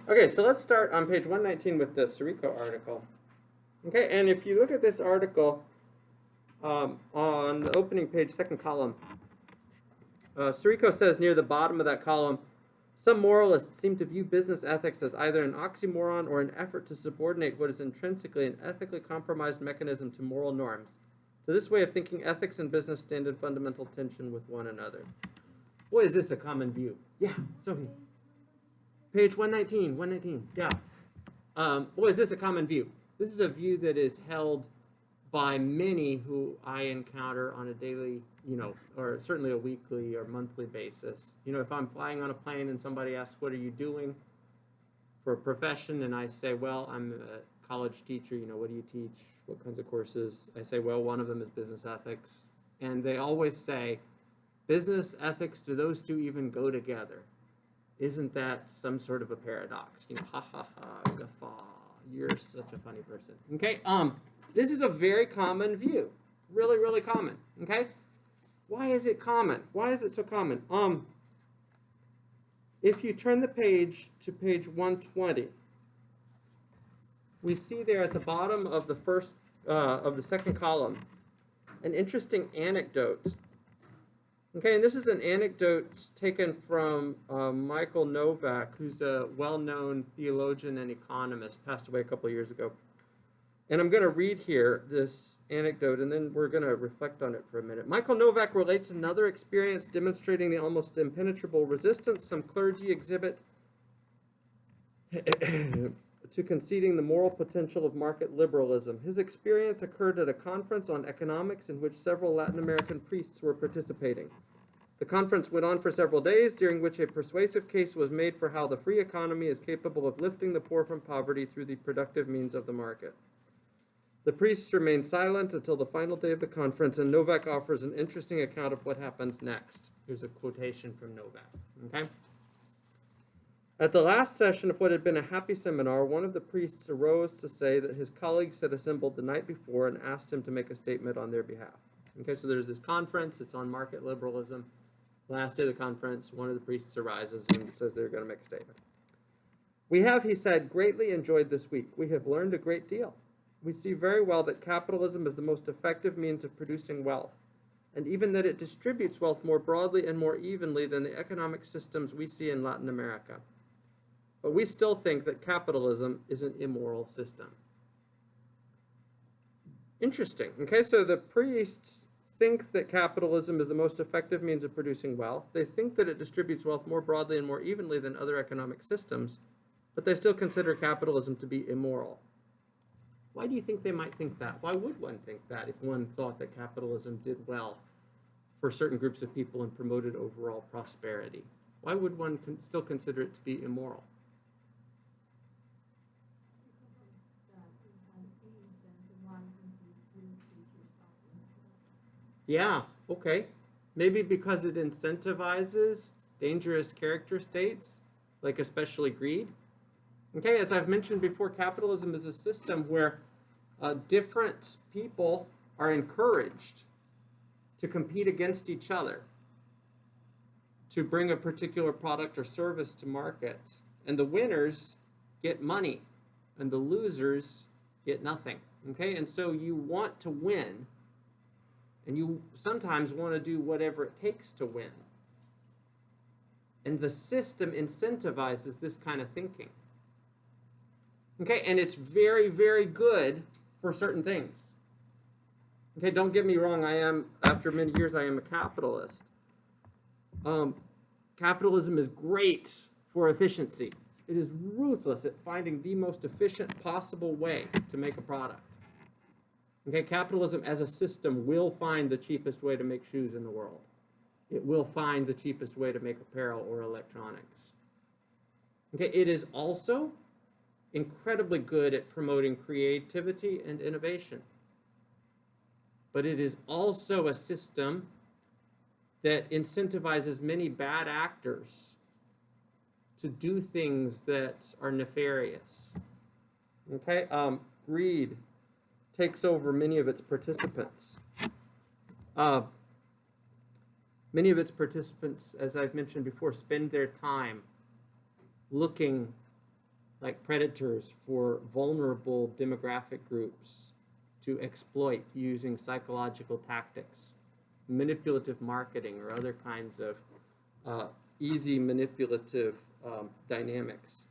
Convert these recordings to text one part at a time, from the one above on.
Okay, so let's start on page 119 with the Sirico article. Okay, and if you look at this article on the opening page, second column, Sirico says near the bottom of that column, some moralists seem to view business ethics as either an oxymoron or an effort to subordinate what is intrinsically an ethically compromised mechanism to moral norms. To this way of thinking, ethics and business stand in fundamental tension with one another. Boy, is this a common view. Yeah, Sophie. Page 119, yeah. Boy, is this a common view. This is a view that is held by many who I encounter on a daily, or certainly a weekly or monthly basis. If I'm flying on a plane and somebody asks, what are you doing for a profession? And I say, well, I'm a college teacher. What do you teach? What kinds of courses? I say, well, one of them is business ethics. And they always say, business ethics, do those two even go together? Isn't that some sort of a paradox? Ha ha ha, guffaw. You're such a funny person. Okay, this is a very common view. Really, really common. Okay? Why is it common? Why is it so common? If you turn the page to page 120, we see there at the bottom of the second column an interesting anecdote. Okay, and this is an anecdote taken from Michael Novak, who's a well-known theologian and economist, passed away a couple of years ago. And I'm going to read here this anecdote, and then we're going to reflect on it for a minute. Michael Novak relates another experience demonstrating the almost impenetrable resistance some clergy exhibit to conceding the moral potential of market liberalism. His experience occurred at a conference on economics in which several Latin American priests were participating. The conference went on for several days, during which a persuasive case was made for how the free economy is capable of lifting the poor from poverty through the productive means of the market. The priests remained silent until the final day of the conference, and Novak offers an interesting account of what happened next. Here's a quotation from Novak. Okay? At the last session of what had been a happy seminar, one of the priests arose to say that his colleagues had assembled the night before and asked him to make a statement on their behalf. Okay, so there's this conference, it's on market liberalism. Last day of the conference, one of the priests arises and says they're going to make a statement. We have, he said, greatly enjoyed this week. We have learned a great deal. We see very well that capitalism is the most effective means of producing wealth, and even that it distributes wealth more broadly and more evenly than the economic systems we see in Latin America. But we still think that capitalism is an immoral system. Interesting. Okay, so the priests think that capitalism is the most effective means of producing wealth. They think that it distributes wealth more broadly and more evenly than other economic systems, but they still consider capitalism to be immoral. Why do you think they might think that? Why would one think that if one thought that capitalism did well for certain groups of people and promoted overall prosperity? Why would one still consider it to be immoral? Yeah, okay. Maybe because it incentivizes dangerous character states, like especially greed. Okay, as I've mentioned before, capitalism is a system where different people are encouraged to compete against each other to bring a particular product or service to market. And the winners get money, and the losers get nothing. Okay, and so you want to win, and you sometimes want to do whatever it takes to win. And the system incentivizes this kind of thinking. Okay, and it's very, very good for certain things. Okay, don't get me wrong, after many years, I am a capitalist. Capitalism is great for efficiency. It is ruthless at finding the most efficient possible way to make a product. Okay, capitalism as a system will find the cheapest way to make shoes in the world. It will find the cheapest way to make apparel or electronics. Okay, it is also incredibly good at promoting creativity and innovation. But it is also a system that incentivizes many bad actors to do things that are nefarious. Okay, greed takes over many of its participants. Many of its participants, as I've mentioned before, spend their time looking like predators for vulnerable demographic groups to exploit using psychological tactics, manipulative marketing, or other kinds of easy manipulative dynamics.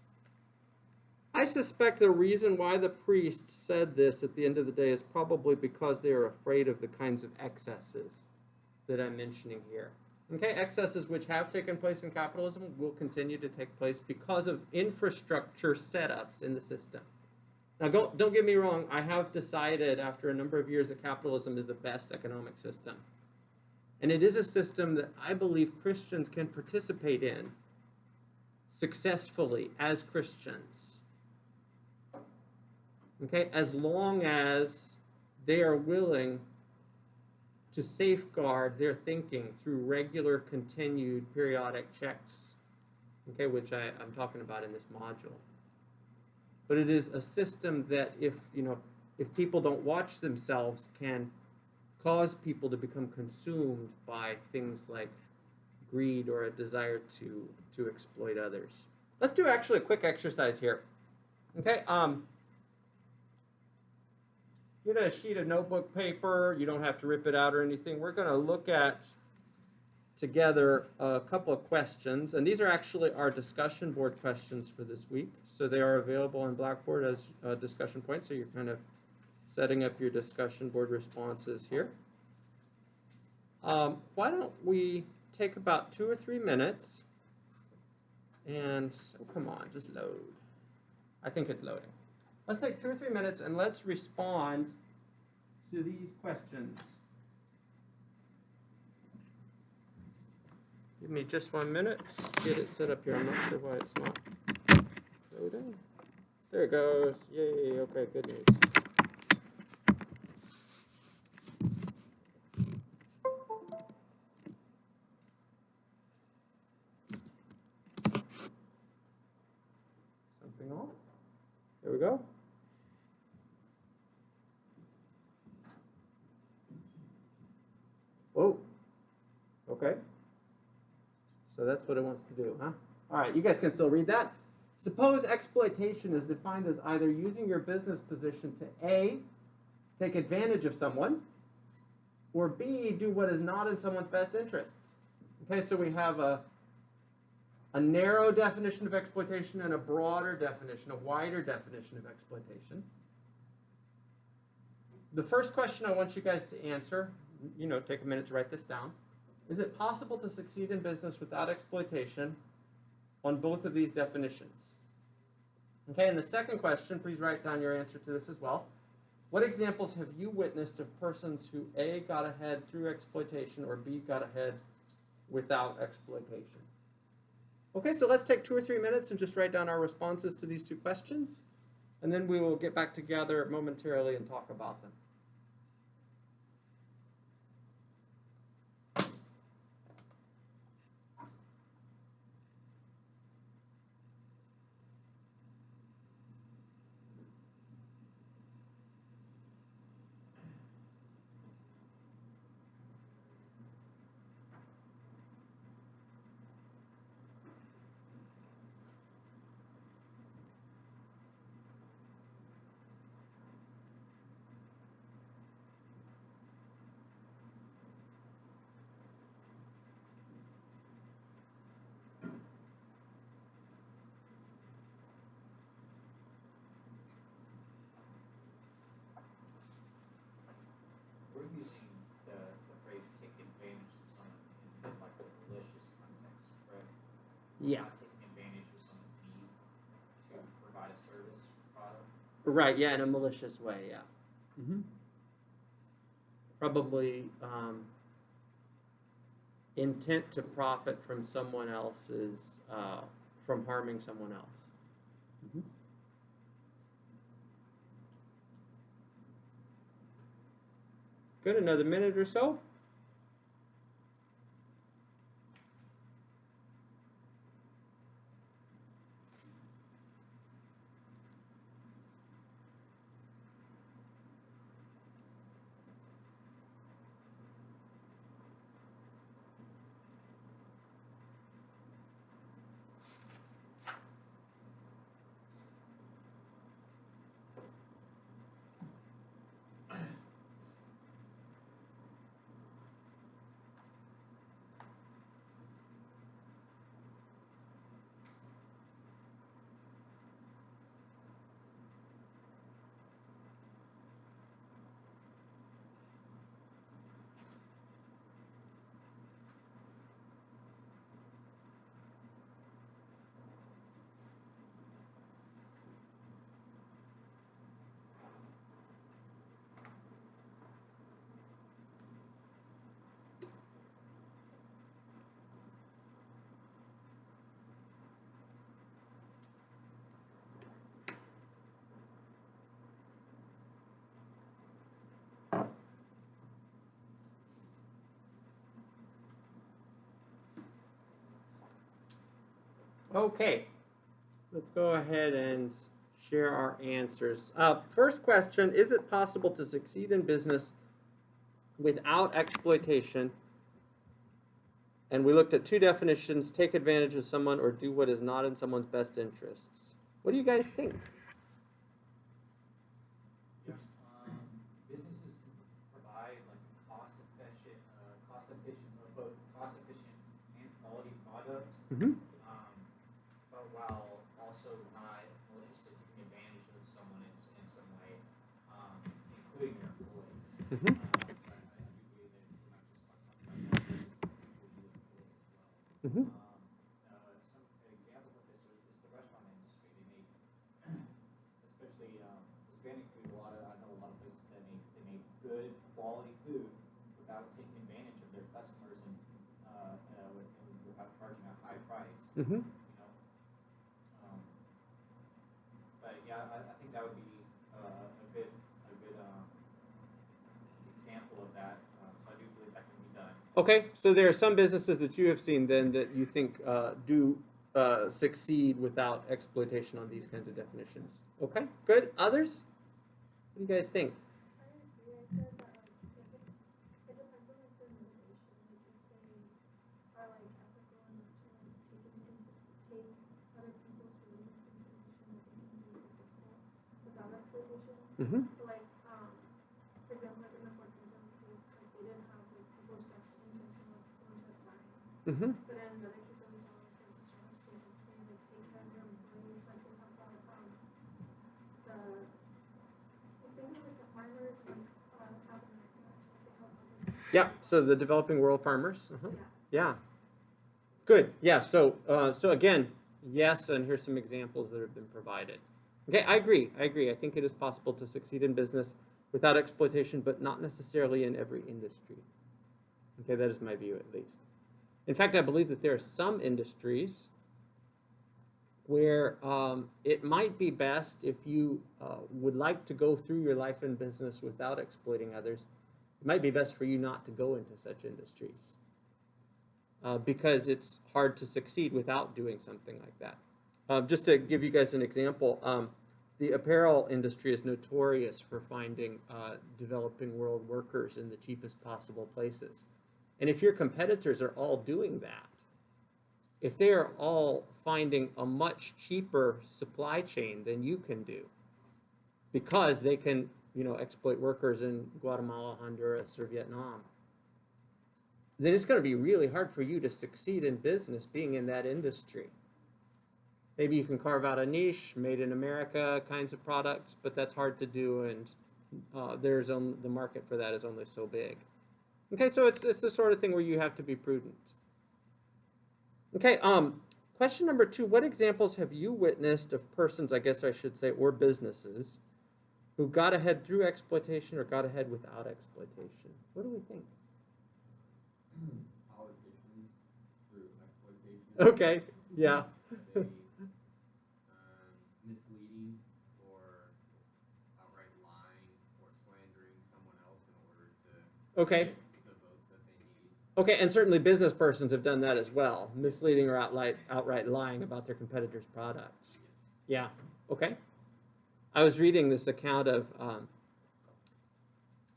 I suspect the reason why the priests said this at the end of the day is probably because they are afraid of the kinds of excesses that I'm mentioning here. Okay, excesses which have taken place in capitalism will continue to take place because of infrastructure setups in the system. Now, don't get me wrong, I have decided after a number of years that capitalism is the best economic system. And it is a system that I believe Christians can participate in successfully as Christians. Okay, as long as they are willing to safeguard their thinking through regular, continued, periodic checks, okay, which I'm talking about in this module. But it is a system that if people don't watch themselves, can cause people to become consumed by things like greed or a desire to exploit others. Let's do actually a quick exercise here. Okay, get a sheet of notebook paper. You don't have to rip it out or anything. We're going to look at together a couple of questions, and these are actually our discussion board questions for this week. So they are available on Blackboard as discussion points, so you're kind of setting up your discussion board responses here. Why don't we take about 2 or 3 minutes and, oh, come on, just load. I think it's loading. Let's take 2 or 3 minutes and let's respond to these questions. Give me just 1 minute. Get it set up here. I'm not sure why it's not loading. There it goes. Yay. Okay, good news. Something off. There we go. Whoa. Okay. So that's what it wants to do, huh? All right, you guys can still read that. Suppose exploitation is defined as either using your business position to A, take advantage of someone, or B, do what is not in someone's best interests. Okay, so we have a narrow definition of exploitation and a broader definition, a wider definition of exploitation. The first question I want you guys to answer, take a minute to write this down. Is it possible to succeed in business without exploitation on both of these definitions? Okay, and the second question, please write down your answer to this as well. What examples have you witnessed of persons who A, got ahead through exploitation, or B, got ahead without exploitation? Okay, so let's take 2 or 3 minutes and just write down our responses to these 2 questions, and then we will get back together momentarily and talk about them. We're using the phrase take advantage of someone in like a malicious context, right? Yeah. Not taking advantage of someone's need to provide a service or product. Right, yeah, in a malicious way, yeah. Mm-hmm. Probably intent to profit from someone else's, from harming someone else. Mm-hmm. Good, another minute or so. Okay, let's go ahead and share our answers. First question, is it possible to succeed in business without exploitation? And we looked at two definitions: take advantage of someone or do what is not in someone's best interests. What do you guys think? Yes. Businesses can provide like both cost-efficient and quality product, Mm-hmm. but while also not maliciously taking advantage of someone in some way, including their employee. Mm-hmm. I do believe that we're not just talking about businesses, that people do employ as well. Mm-hmm. Some examples of this is the restaurant industry. They make, especially Hispanic food. I know a lot of places that they make good quality food without taking advantage of their customers and without charging a high price. Mm-hmm. But yeah, I think that would be a good example of that. So I do believe that can be done. Okay, so there are some businesses that you have seen then that you think do succeed without exploitation on these kinds of definitions. Okay, good. Others? What do you guys think? I agree. I said that it depends on like their motivation. Like if they are like ethical enough to like take other people's feelings into consideration, that they can be successful without exploitation. Mm-hmm. But like for example, like in the Ford Pinto case, like they didn't have like people's best interests in like going to the Mm-hmm. But in another case that we saw, like as a Starbucks case, like they like take care of their employees, like they help out the I think it was like the farmers in South America, so like they help out with Yeah, so the developing world farmers. Uh-huh. yeah. Yeah. Good. Yeah, so again, yes, and here's some examples that have been provided. Okay, I agree. I think it is possible to succeed in business without exploitation, but not necessarily in every industry. Okay, that is my view at least. In fact, I believe that there are some industries where it might be best if you would like to go through your life in business without exploiting others. It might be best for you not to go into such industries because it's hard to succeed without doing something like that. Just to give you guys an example, the apparel industry is notorious for finding developing world workers in the cheapest possible places. And if your competitors are all doing that, if they are all finding a much cheaper supply chain than you can do, because they can, exploit workers in Guatemala, Honduras, or Vietnam, then it's going to be really hard for you to succeed in business being in that industry. Maybe you can carve out a niche, made in America kinds of products, but that's hard to do, and the market for that is only so big. Okay, so it's the sort of thing where you have to be prudent. Okay, question number 2, what examples have you witnessed of persons, I guess I should say, or businesses, who got ahead through exploitation or got ahead without exploitation? What do we think? Politicians through exploitation. Okay, yeah. They, misleading or outright lying or slandering someone else in order to Okay. get the votes that they need. Okay, and certainly business persons have done that as well, misleading or outright lying about their competitors' products. Yeah, okay. I was reading this account of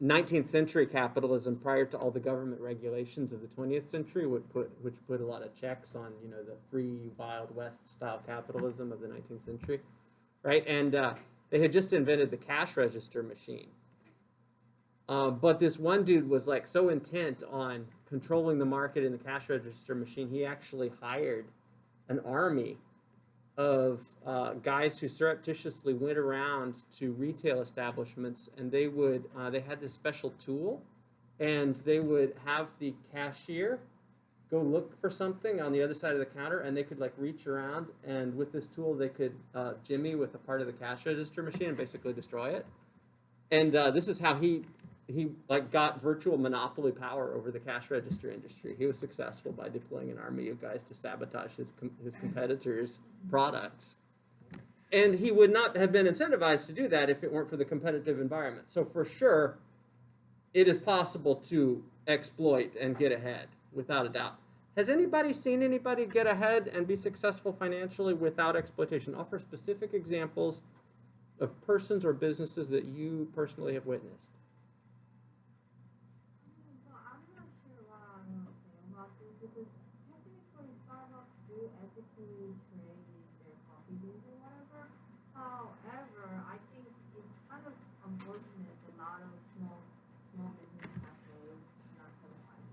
19th century capitalism prior to all the government regulations of the 20th century, which put a lot of checks on, the free, Wild West style capitalism of the 19th century, right? And they had just invented the cash register machine. But this one dude was like so intent on controlling the market in the cash register machine, he actually hired an army of guys who surreptitiously went around to retail establishments, and they had this special tool, and they would have the cashier go look for something on the other side of the counter, and they could like reach around, and with this tool they could jimmy with a part of the cash register machine and basically destroy it. And this is how he like got virtual monopoly power over the cash register industry. He was successful by deploying an army of guys to sabotage his competitors' products. And he would not have been incentivized to do that if it weren't for the competitive environment. So for sure, it is possible to exploit and get ahead, without a doubt. Has anybody seen anybody get ahead and be successful financially without exploitation? Offer specific examples of persons or businesses that you personally have witnessed. Well, I'm not sure what I'm gonna say about this because technically Starbucks do ethically trade their coffee beans or whatever. However, I think it's kind of unfortunate that a lot of small business cafes not survive.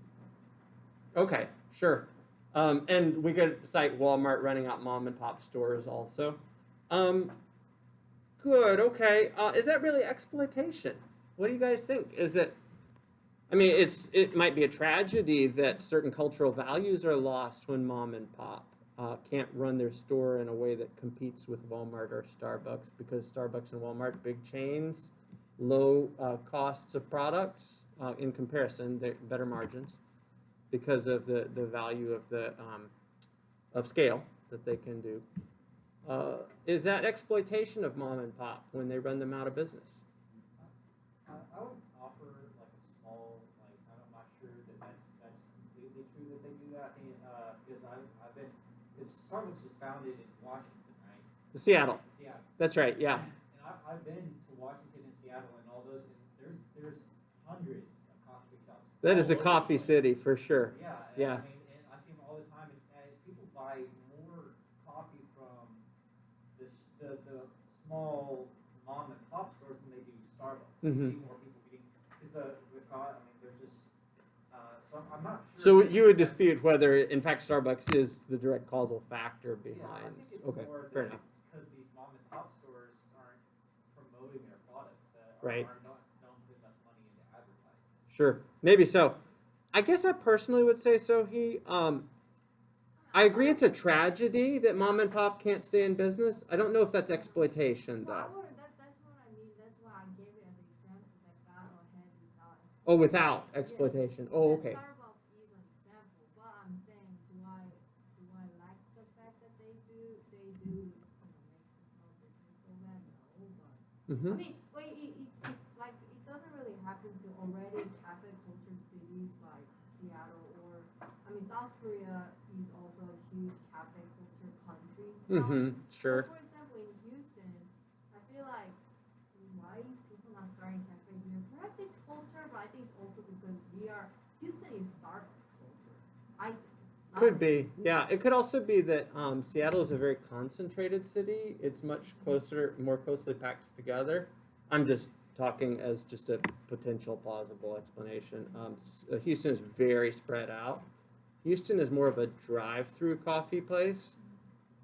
Okay, sure. And we could cite Walmart running out mom and pop stores also. Good, okay. Is that really exploitation? What do you guys think? Is it, I mean, it might be a tragedy that certain cultural values are lost when mom and pop can't run their store in a way that competes with Walmart or Starbucks, because Starbucks and Walmart, big chains, low costs of products in comparison, they're better margins because of the value of the of scale that they can do. Is that exploitation of mom and pop when they run them out of business? I would offer like a small, like I'm not sure that that's completely true that they do that. Because I've been, because Starbucks was founded in Washington, right? Seattle. Seattle. That's right. Yeah. And I've been to Washington and Seattle and all those, and there's hundreds of coffee shops. That is all the over coffee place. city for sure. Yeah. Yeah. I mean, and I see them all the time, and people buy more coffee from the small mom and pop stores than they do Starbucks. Mhm. You see more people getting, because the I mean, they're just, so I'm not sure. So you would dispute whether, in fact, Starbucks is the direct causal factor Yeah, I behind. think it's Okay, more fair that enough. because these mom and pop stores aren't promoting their products, that Right. are not, don't put enough money into advertising. Sure, maybe so. I guess I personally would say so. I agree it's a tragedy that mom and pop can't stay in business. I don't know if that's exploitation Well, though. that's what I mean. That's why I gave it as an example that got ahead without. Oh, without exploitation. Oh, okay. Starbucks is an example, but I'm saying, do I like the fact that they do, make the small business go bad? No, but I Mm-hmm. mean, well, like it doesn't really happen to already cafe culture cities like Seattle or I mean South Korea is also a huge cafe culture country. Mm-hmm. Sure. But for example, in Houston, I feel like why is people not starting cafe here? Perhaps it's culture, but I think it's also because Houston is Starbucks culture. Could be. Yeah. It could also be that Seattle is a very concentrated city. It's much closer, more closely packed together. I'm just talking as just a potential plausible explanation. Houston is very spread out. Houston is more of a drive-through coffee place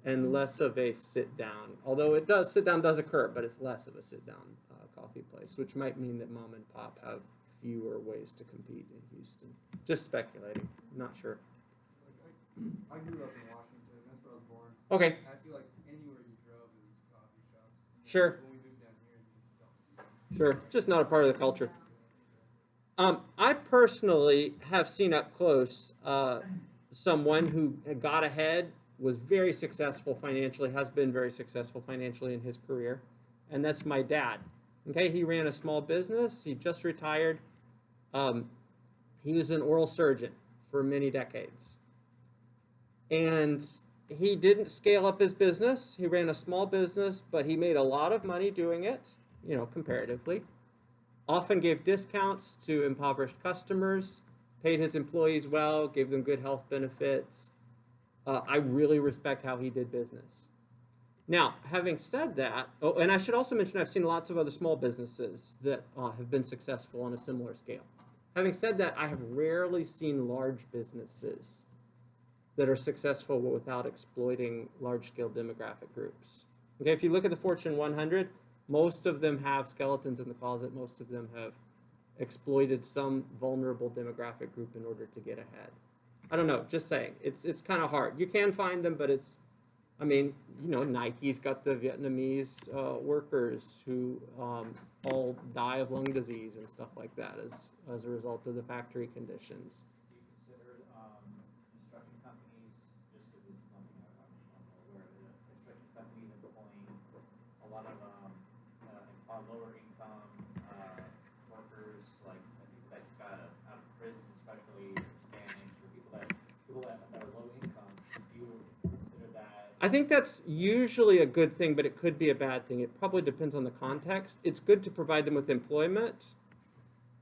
and less of a sit-down. Although sit-down does occur, but it's less of a sit-down coffee place, which might mean that mom and pop have fewer ways to compete in Houston. Just speculating, not sure. I grew up in Washington. That's where I was born. Okay, I feel like anywhere you drove is coffee shops. Sure. When we moved down here, you just don't see them. sure. Just not a part of the culture. I personally have seen up close someone who got ahead, was very successful financially, has been very successful financially in his career, and that's my dad. Okay, he ran a small business. He just retired. He was an oral surgeon for many decades. And he didn't scale up his business. He ran a small business, but he made a lot of money doing it, comparatively. Often gave discounts to impoverished customers, paid his employees well, gave them good health benefits. I really respect how he did business. Now, having said that, and I should also mention I've seen lots of other small businesses that have been successful on a similar scale. Having said that, I have rarely seen large businesses that are successful without exploiting large-scale demographic groups. Okay, if you look at the Fortune 100, most of them have skeletons in the closet. Most of them have exploited some vulnerable demographic group in order to get ahead. I don't know, just saying. It's kind of hard. You can find them, but Nike's got the Vietnamese workers who all die of lung disease and stuff like that as a result of the factory conditions. Do you consider construction companies, just because it's something I'm aware of, construction companies employing a lot of lower income workers, like people that just got out of prison, especially Spanish, or people that I think that's usually a good thing, but it could be a bad thing. It probably depends on the context. It's good to provide them with employment.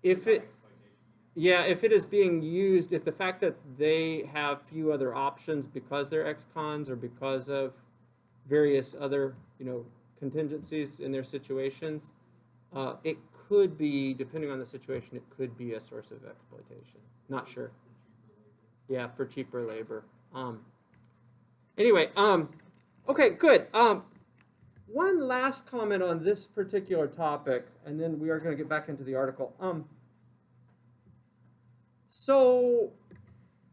If it, yeah, if it is being used, if the fact that they have few other options because they're ex-cons or because of various other, contingencies in their situations, it could be, depending on the situation, it could be a source of exploitation. Not sure. Yeah, for cheaper labor. Anyway, okay, good. One last comment on this particular topic, and then we are going to get back into the article. So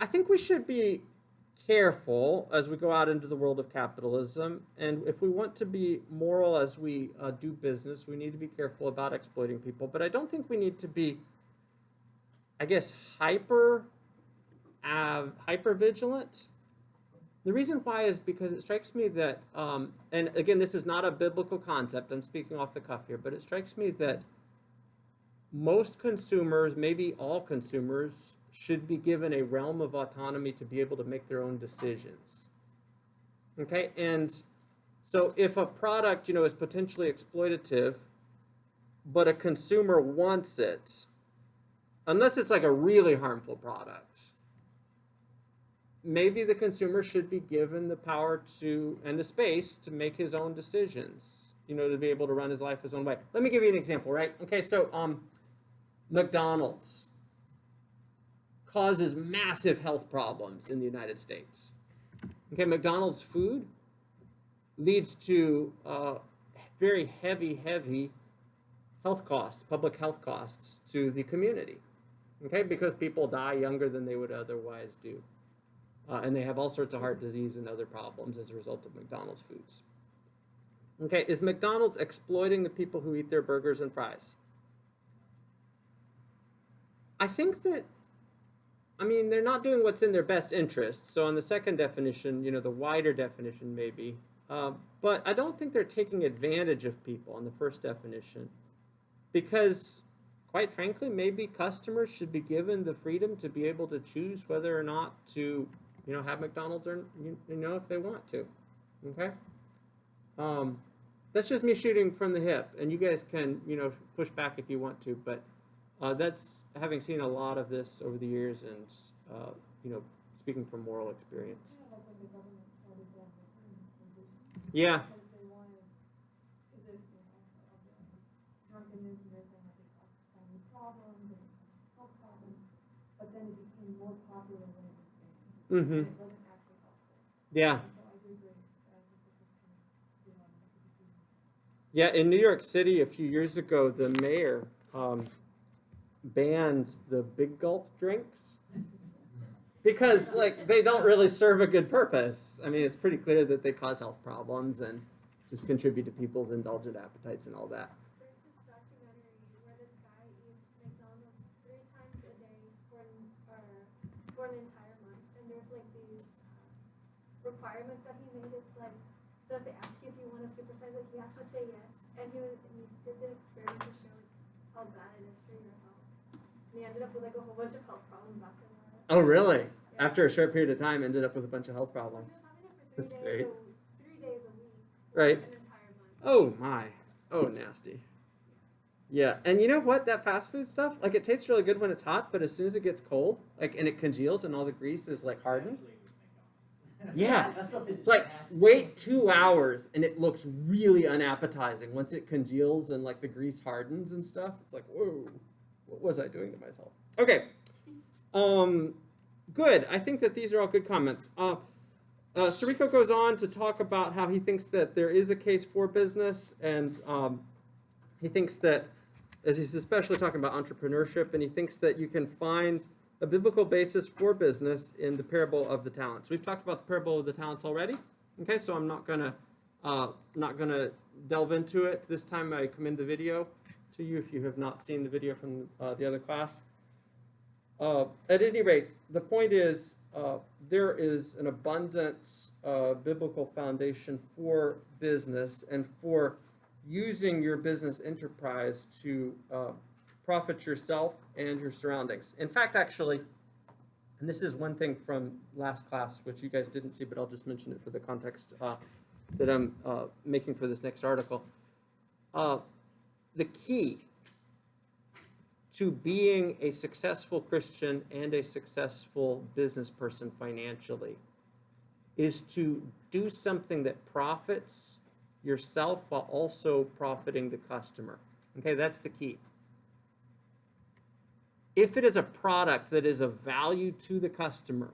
I think we should be careful as we go out into the world of capitalism, and if we want to be moral as we do business, we need to be careful about exploiting people. But I don't think we need to be, I guess, hyper vigilant. The reason why is because it strikes me that, and again, this is not a biblical concept, I'm speaking off the cuff here, but it strikes me that most consumers, maybe all consumers, should be given a realm of autonomy to be able to make their own decisions. Okay, and so if a product, is potentially exploitative, but a consumer wants it, unless it's like a really harmful product, maybe the consumer should be given the power to, and the space to make his own decisions, to be able to run his life his own way. Let me give you an example, right? Okay, so McDonald's causes massive health problems in the United States. Okay, McDonald's food leads to very heavy health costs, public health costs to the community. Okay, because people die younger than they would otherwise do. And they have all sorts of heart disease and other problems as a result of McDonald's foods. Okay, is McDonald's exploiting the people who eat their burgers and fries? I think that, they're not doing what's in their best interest. So on the second definition, the wider definition maybe. But I don't think they're taking advantage of people on the first definition. Because, quite frankly, maybe customers should be given the freedom to be able to choose whether or not to, have McDonald's or, if they want to. Okay? That's just me shooting from the hip. And you guys can, push back if you want to. But that's having seen a lot of this over the years and, speaking from moral experience. Yeah, like when the government started down the conditions. Yeah. Because they wanted, because of the drunkenness and they're saying like it causes family problems and health problems, but then it became more popular when it was banned. Mm-hmm. And it wasn't actually helpful. Yeah. And so I do agree that I think that this can, make a decision. Yeah, in New York City a few years ago, the mayor banned the big gulp drinks because they don't really serve a good purpose. It's pretty clear that they cause health problems and just contribute to people's indulgent appetites and all that. There's this documentary where this guy eats McDonald's 3 times a day for an entire month, and there's these requirements that he made. It's so if they ask you if you want to supersize it, he has to say yes, and he did the experiment to show how bad it is for your health. And he ended up with a whole bunch of health problems after that. Oh, really? Yeah. After a short period of time, ended up with a bunch of health He problems. was having it for 3 That's days great. 3 days a week. Right. An entire month. Oh, my. Oh, nasty. Yeah, and you know what? That fast food stuff, it tastes really good when it's hot, but as soon as it gets cold, and it congeals and all the grease is hardened. Yeah, it's wait 2 hours and it looks really unappetizing once it congeals and the grease hardens and stuff. It's whoa, what was I doing to myself? Okay, good. I think that these are all good comments. Sariko goes on to talk about how he thinks that there is a case for business, and he thinks that, as he's especially talking about entrepreneurship, and he thinks that you can find a biblical basis for business in the parable of the talents. We've talked about the parable of the talents already. Okay, so I'm not gonna delve into it this time. I commend the video to you if you have not seen the video from the other class. At any rate, the point is there is an abundant biblical foundation for business and for using your business enterprise to profit yourself and your surroundings. In fact, actually, And this is one thing from last class, which you guys didn't see, but I'll just mention it for the context that I'm making for this next article. The key to being a successful Christian and a successful business person financially is to do something that profits yourself while also profiting the customer. Okay, that's the key. If it is a product that is of value to the customer,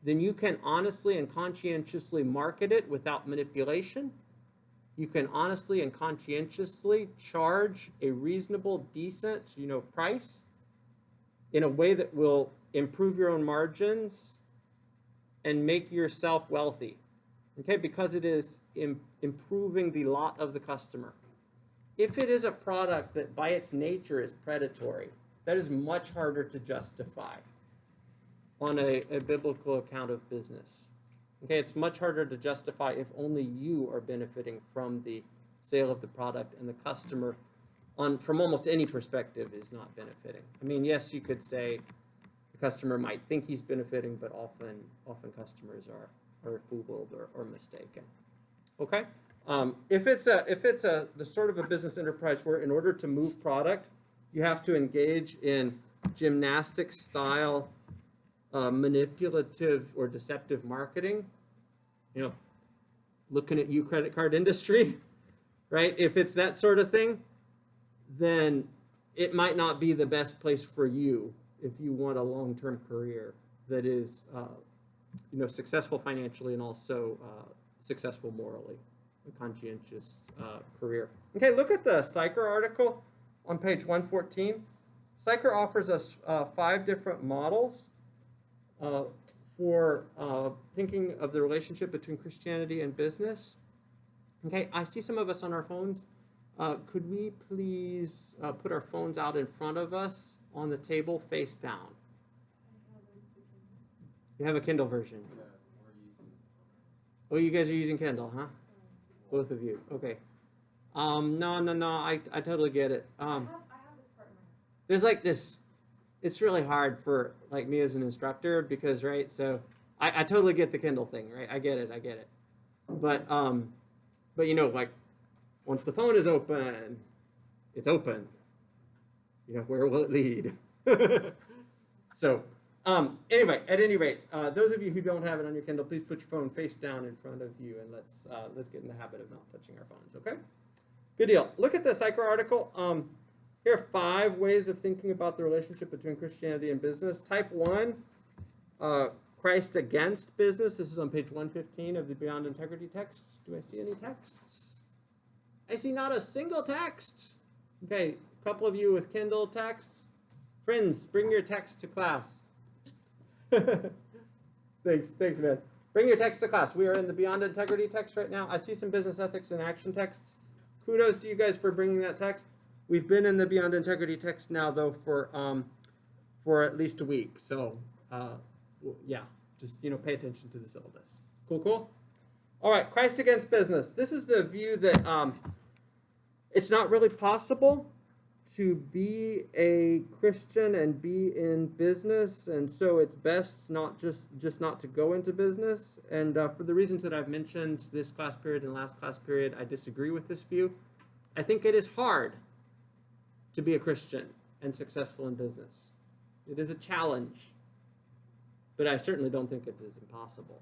then you can honestly and conscientiously market it without manipulation. You can honestly and conscientiously charge a reasonable, decent, price in a way that will improve your own margins and make yourself wealthy. Okay, because it is improving the lot of the customer. If it is a product that by its nature is predatory, that is much harder to justify on a biblical account of business. Okay, it's much harder to justify if only you are benefiting from the sale of the product and the customer, from almost any perspective, is not benefiting. I mean, yes, you could say the customer might think he's benefiting, but often customers are fooled or mistaken. Okay, if it's the sort of a business enterprise where in order to move product, you have to engage in gymnastic style manipulative or deceptive marketing, looking at you, credit card industry, right? If it's that sort of thing, then it might not be the best place for you if you want a long-term career that is successful financially and also successful morally, a conscientious career. Okay, look at the Syker article on page 114. Syker offers us 5 different models for thinking of the relationship between Christianity and business. Okay, I see some of us on our phones. Could we please put our phones out in front of us on the table face down? You have a Kindle version. Yeah, we're using. Oh, you guys are using Kindle, huh? Both of you. Okay. No. I totally get it. I have this part in my head. There's like this. It's really hard for like me as an instructor because, right? So I totally get the Kindle thing, right? I get it. But like once the phone is open, it's open. Where will it lead? So anyway, at any rate, those of you who don't have it on your Kindle, please put your phone face down in front of you, and let's get in the habit of not touching our phones. Okay? Good deal. Look at the Syker article. Here are 5 ways of thinking about the relationship between Christianity and business. Type 1, Christ against business. This is on page 115 of the Beyond Integrity texts. Do I see any texts? I see not a single text. Okay, a couple of you with Kindle texts. Friends, bring your text to class. Thanks, man. Bring your text to class. We are in the Beyond Integrity text right now. I see some business ethics and action texts. Kudos to you guys for bringing that text. We've been in the Beyond Integrity text now, though, for at least a week. So, yeah, just pay attention to the syllabus. Cool. All right, Christ against business. This is the view that it's not really possible to be a Christian and be in business, and so it's best not just not to go into business. And for the reasons that I've mentioned this class period and last class period, I disagree with this view. I think it is hard to be a Christian and successful in business. It is a challenge, but I certainly don't think it is impossible.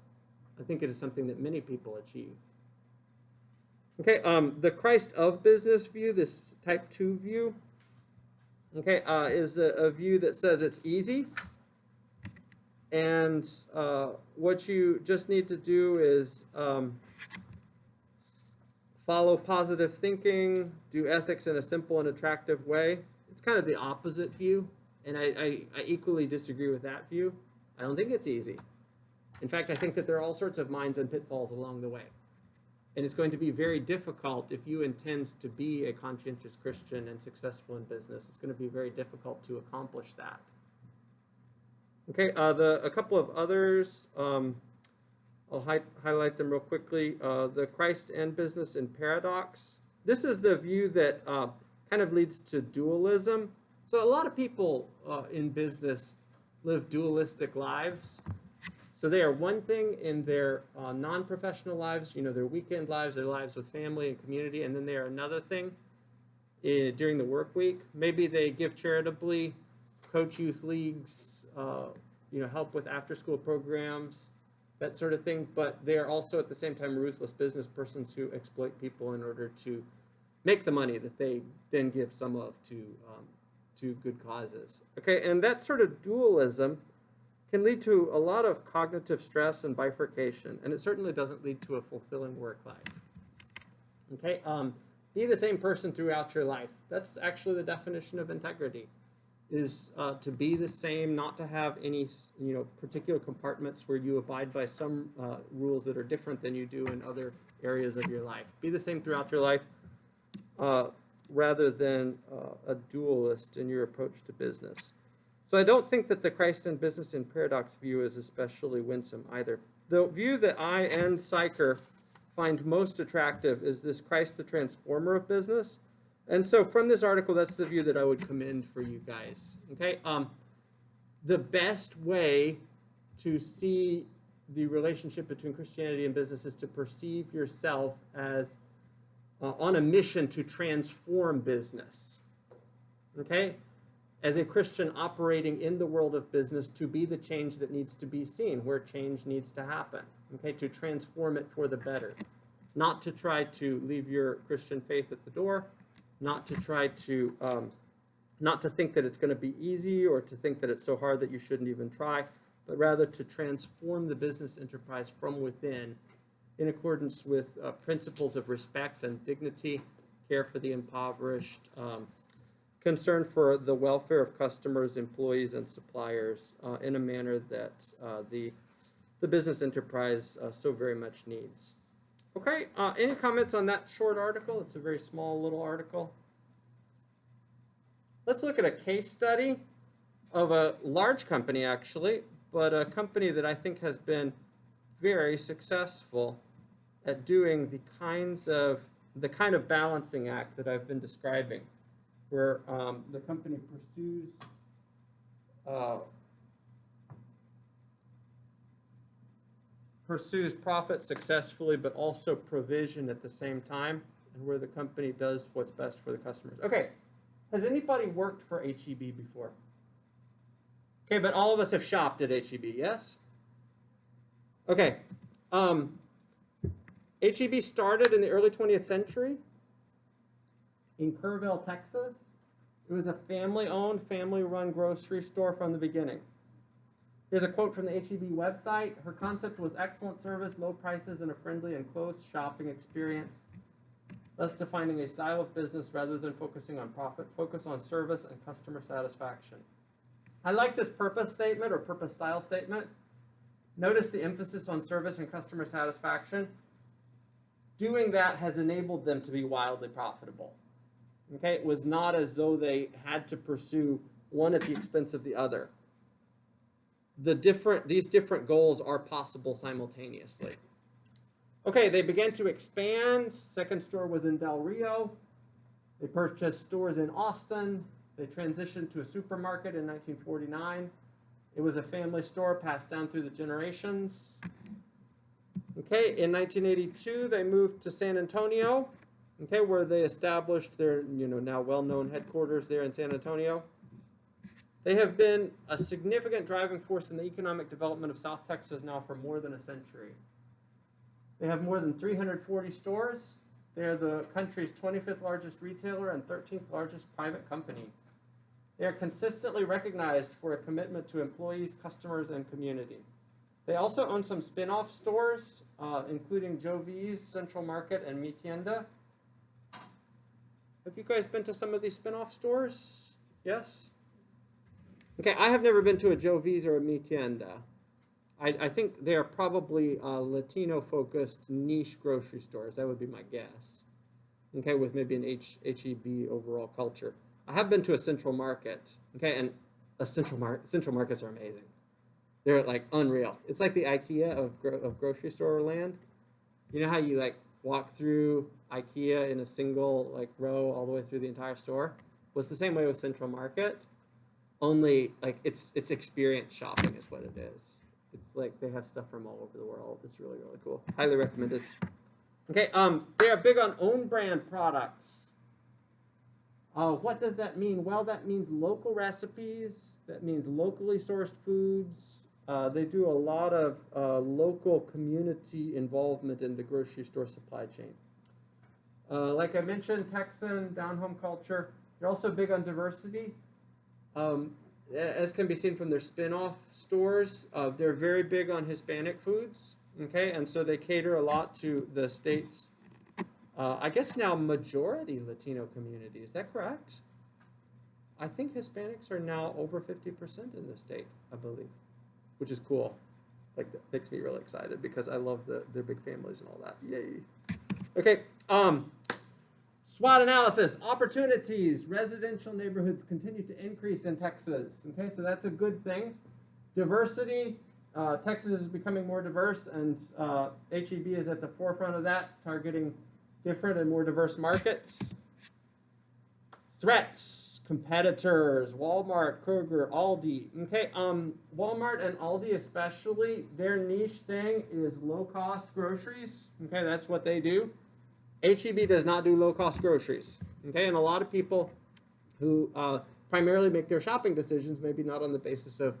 I think it is something that many people achieve. Okay, the Christ of business view, this type 2 view, okay, is a view that says it's easy, and what you just need to do is follow positive thinking, do ethics in a simple and attractive way. It's kind of the opposite view, and I equally disagree with that view. I don't think it's easy. In fact, I think that there are all sorts of mines and pitfalls along the way. And it's going to be very difficult if you intend to be a conscientious Christian and successful in business. It's going to be very difficult to accomplish that. Okay, a couple of others, I'll highlight them real quickly. The Christ and business in paradox. This is the view that kind of leads to dualism. So a lot of people in business live dualistic lives. So they are one thing in their non-professional lives, their weekend lives, their lives with family and community, and then they are another thing during the work week. Maybe they give charitably, coach youth leagues, help with after-school programs, that sort of thing. But they are also at the same time ruthless business persons who exploit people in order to make the money that they then give some of to good causes. Okay, and that sort of dualism can lead to a lot of cognitive stress and bifurcation, and it certainly doesn't lead to a fulfilling work life. Okay, be the same person throughout your life. That's actually the definition of integrity, is to be the same, not to have any particular compartments where you abide by some rules that are different than you do in other areas of your life. Be the same throughout your life, rather than a dualist in your approach to business. So I don't think that the Christ and business in paradox view is especially winsome either. The view that I and Psycher find most attractive is this Christ the transformer of business. And so from this article, that's the view that I would commend for you guys. Okay, the best way to see the relationship between Christianity and business is to perceive yourself as on a mission to transform business. Okay? As a Christian operating in the world of business, to be the change that needs to be seen, where change needs to happen, okay, to transform it for the better. Not to try to leave your Christian faith at the door, not to try to, not to think that it's going to be easy or to think that it's so hard that you shouldn't even try, but rather to transform the business enterprise from within in accordance with principles of respect and dignity, care for the impoverished, concern for the welfare of customers, employees, and suppliers in a manner that the business enterprise so very much needs. Okay, any comments on that short article? It's a very small little article. Let's look at a case study of a large company, actually, but a company that I think has been very successful at doing the kind of balancing act that I've been describing, where the company pursues profit successfully, but also provision at the same time, and where the company does what's best for the customers. Okay, has anybody worked for HEB before? Okay, but all of us have shopped at HEB, yes? Okay, HEB started in the early 20th century in Kerrville, Texas. It was a family-owned, family-run grocery store from the beginning. Here's a quote from the HEB website. Her concept was excellent service, low prices, and a friendly and close shopping experience, thus defining a style of business rather than focusing on profit, focus on service and customer satisfaction. I like this purpose statement or purpose style statement. Notice the emphasis on service and customer satisfaction. Doing that has enabled them to be wildly profitable. Okay, it was not as though they had to pursue one at the expense of the other. These different goals are possible simultaneously. Okay, they began to expand. Second store was in Del Rio. They purchased stores in Austin. They transitioned to a supermarket in 1949. It was a family store passed down through the generations. Okay, in 1982, they moved to San Antonio, okay, where they established their now well-known headquarters there in San Antonio. They have been a significant driving force in the economic development of South Texas now for more than a century. They have more than 340 stores. They are the country's 25th largest retailer and 13th largest private company. They are consistently recognized for a commitment to employees, customers, and community. They also own some spin-off stores, including Joe V's, Central Market, and Mi Tienda. Have you guys been to some of these spin-off stores? Yes? Okay, I have never been to a Joe V's or a Mi Tienda. I think they are probably Latino-focused niche grocery stores. That would be my guess. Okay, with maybe an HEB overall culture. I have been to a Central Market. Okay, and Central Markets are amazing. They're like unreal. It's like the IKEA of grocery store land. You know how you like walk through IKEA in a single like row all the way through the entire store? Well, it's the same way with Central Market. only like it's experience shopping is what it is. It's like they have stuff from all over the world. It's really, really cool. Highly recommended. Okay, they are big on own brand products. What does that mean? Well, that means local recipes. That means locally sourced foods. They do a lot of local community involvement in the grocery store supply chain. Like I mentioned, Texan, down-home culture. They're also big on diversity. As can be seen from their spin-off stores, they're very big on Hispanic foods. Okay, and so they cater a lot to the state's, I guess now majority Latino community. Is that correct? I think Hispanics are now over 50% in the state, I believe, which is cool. Like that makes me really excited because I love their big families and all that. Yay. Okay. SWOT analysis, opportunities. Residential neighborhoods continue to increase in Texas. Okay, so that's a good thing. Diversity. Texas is becoming more diverse, and HEB is at the forefront of that, targeting different and more diverse markets. Threats, competitors, Walmart, Kroger, Aldi. Okay, Walmart and Aldi especially, their niche thing is low-cost groceries. Okay, that's what they do. HEB does not do low-cost groceries. Okay, and a lot of people who primarily make their shopping decisions, maybe not on the basis of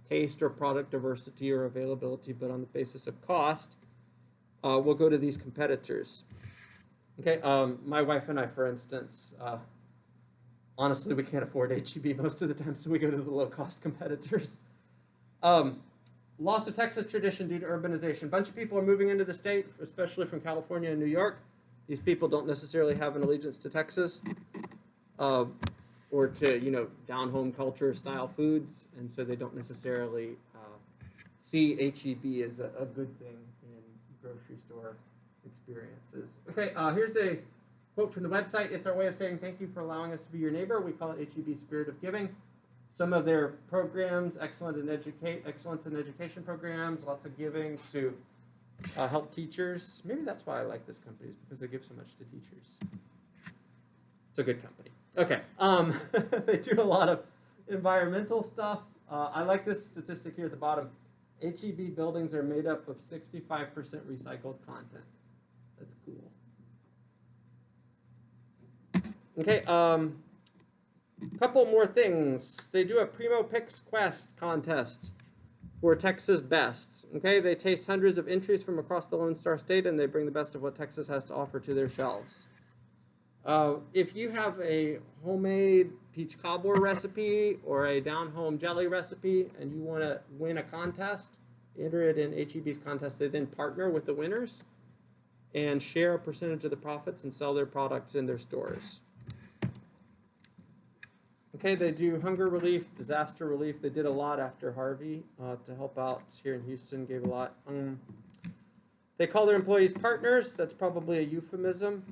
taste or product diversity or availability, but on the basis of cost, will go to these competitors. Okay, my wife and I, for instance, honestly, we can't afford HEB most of the time, so we go to the low-cost competitors. Loss of Texas tradition due to urbanization. A bunch of people are moving into the state, especially from California and New York. These people don't necessarily have an allegiance to Texas or to, down-home culture style foods, and so they don't necessarily see HEB as a good thing in grocery store experiences. Okay, here's a quote from the website. It's our way of saying thank you for allowing us to be your neighbor. We call it HEB Spirit of Giving. Some of their programs, excellence in education programs, lots of giving to help teachers. Maybe that's why I like this company, is because they give so much to teachers. It's a good company. Okay, they do a lot of environmental stuff. I like this statistic here at the bottom. HEB buildings are made up of 65% recycled content. That's cool. Okay, couple more things. They do a Primo Picks Quest contest for Texas Best. Okay, they taste hundreds of entries from across the Lone Star State, and they bring the best of what Texas has to offer to their shelves. If you have a homemade peach cobbler recipe or a down-home jelly recipe and you want to win a contest, enter it in HEB's contest. They then partner with the winners and share a percentage of the profits and sell their products in their stores. Okay, they do hunger relief, disaster relief. They did a lot after Harvey to help out here in Houston, gave a lot. They call their employees partners. That's probably a euphemism.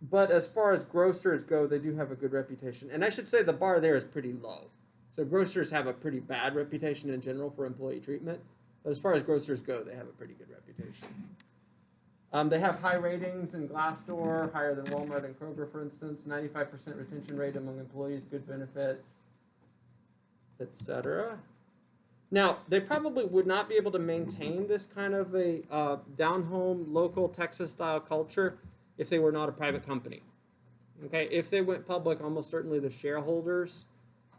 But as far as grocers go, they do have a good reputation. And I should say the bar there is pretty low. So grocers have a pretty bad reputation in general for employee treatment. But as far as grocers go, they have a pretty good reputation. They have high ratings in Glassdoor, higher than Walmart and Kroger, for instance. 95% retention rate among employees, good benefits, etc. Now, they probably would not be able to maintain this kind of a down-home, local Texas-style culture if they were not a private company. Okay, if they went public, almost certainly the shareholders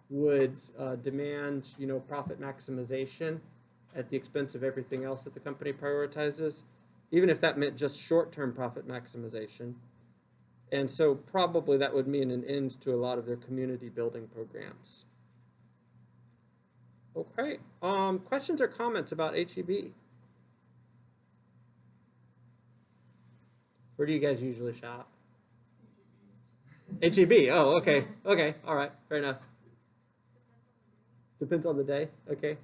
would demand, profit maximization at the expense of everything else that the company prioritizes, even if that meant just short-term profit maximization. And so probably that would mean an end to a lot of their community building programs. Okay, questions or comments about HEB? Where do you guys usually shop? HEB, oh, okay, all right, fair enough. Depends on the day, okay.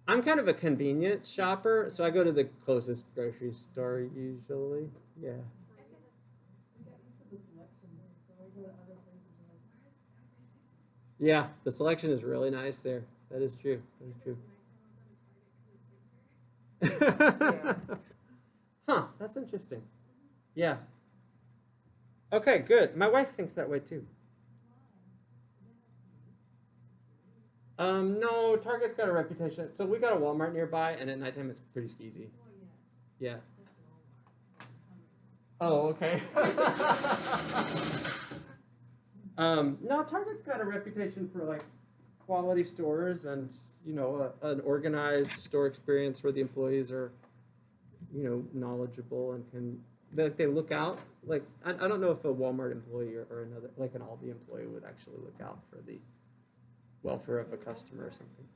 I'm kind of a convenience shopper, so I go to the closest grocery store usually, yeah. Yeah, the selection is really nice there. That is true. Huh, that's interesting. Yeah. Okay, good. My wife thinks that way too. No, Target's got a reputation. So we got a Walmart nearby, and at nighttime it's pretty skeezy. Well, yes, Yeah. that's Walmart. Oh, okay. No, Target's got a reputation for like quality stores and an organized store experience where the employees are, knowledgeable and can they look out. Like I don't know if a Walmart employee or another like an Aldi employee would actually look out for the welfare of a customer or something.